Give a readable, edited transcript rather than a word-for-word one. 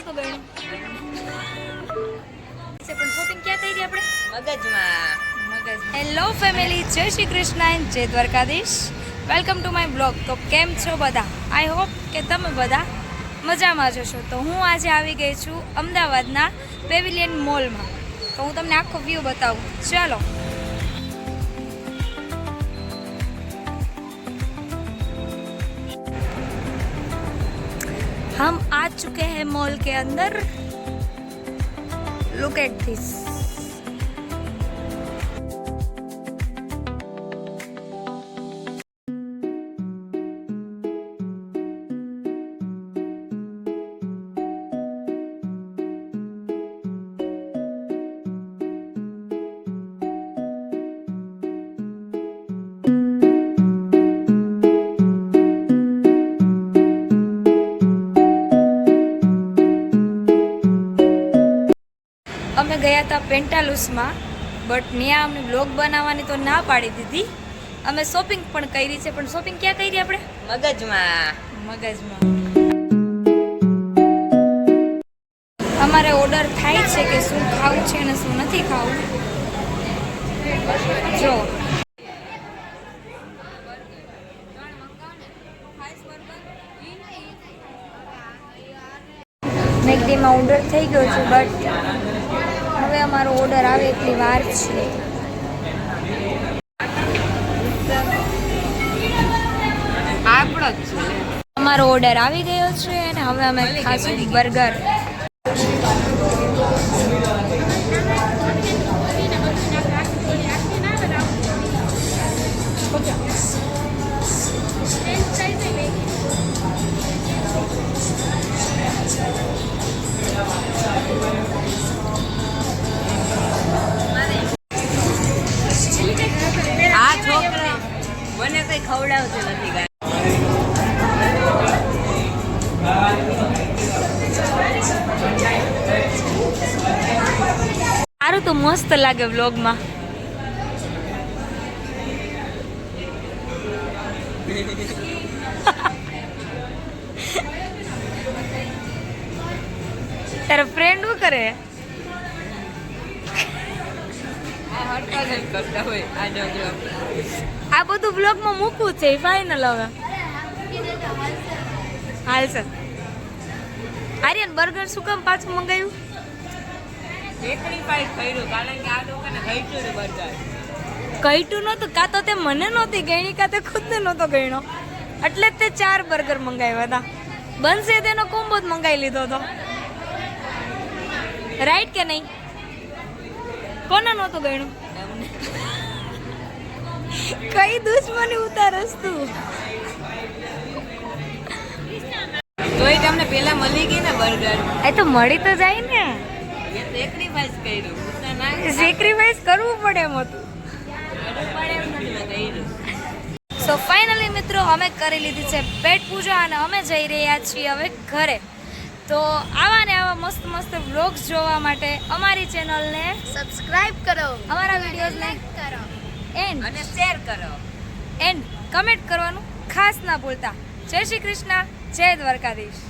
નહોતું ગયું છે પણ શોપિંગ ક્યાં કરી આપણે મગજ. હેલો ફેમિલી, જય શ્રી કૃષ્ણ એન્ડ જય Dwarkadhish. Welcome to my blog. તો કેમ છો બધા? આઈ હોપ કે તમે બધા મજામાં જશો. તો હું આજે આવી ગઈ છું અમદાવાદના પેવિલિયન મોલમાં. તો હું તમને આખો વ્યૂ બતાવું. ચાલો. हम आ चुके हैं मॉल के अंदर. Look at this. અમે ગયા હતા પેન્ટાલુસમાં, બટ ત્યાં અમને બ્લોગ બનાવવાની તો ના પાડી દીધી. અમે શોપિંગ પણ કરી છે, પણ શોપિંગ ક્યાં કરી આપણે? મગજમાં. અમારે ઓર્ડર થાય છે કે શું ખાવું છે અને શું નથી ખાવું. જો મેગડીમાં ઓર્ડર થઈ ગયો છે, બટ હવે અમારો ઓર્ડર આવે એટલી વાર છે. અમારો ઓર્ડર આવી ગયો છે અને હવે અમે ખાશું બર્ગર. આ છોકરા મને કઈ ખવડાવતું નથી. સારું તો મસ્ત લાગે વ્લોગમાં. તારા ફ્રેન્ડ શું કરે? આ બધું બ્લોગમાં મૂકવું છે ફાઇનલ. હવે હાલશે. આર્યન બર્ગર શું કામ પાછું મંગાવ્યું? કઈટું નહોતું, કાં તો તે મને નહોતી ગણી, કાં તે ખુદને નહોતો ગણ્યો, એટલે જ તે 4 બર્ગર મંગાવ્યા હતા. બનશે તેનો કોમ્બો જ મંગાવી લીધો હતો. રાઈટ કે નહીં? કોને નહોતું ગણ્યું? કઈ દુશ્મની ઉતારસ તું? તોય તમને પેલા મળી ગઈ ને બર્ગર. એ તો મળી તો જાય ને. સેક્રિફાઈસ કર્યું. સેક્રિફાઈસ કરવું પડે એમ હતું. સો ફાઇનલી મિત્રો, અમે કરી લીધી છે પેટ પૂજા અને અમે જઈ રહ્યા છીએ હવે ઘરે. તો આવા ને આવા મસ્ત મસ્ત વ્લોગ્સ જોવા માટે અમારી ચેનલને સબસ્ક્રાઇબ કરો, અમારા વિડીયોઝને કરો એન્ડ અને શેર કરો એન્ડ કમેન્ટ કરવાનું ખાસ ના ભૂલતા. જય શ્રી કૃષ્ણ, જય દ્વારકાધીશ.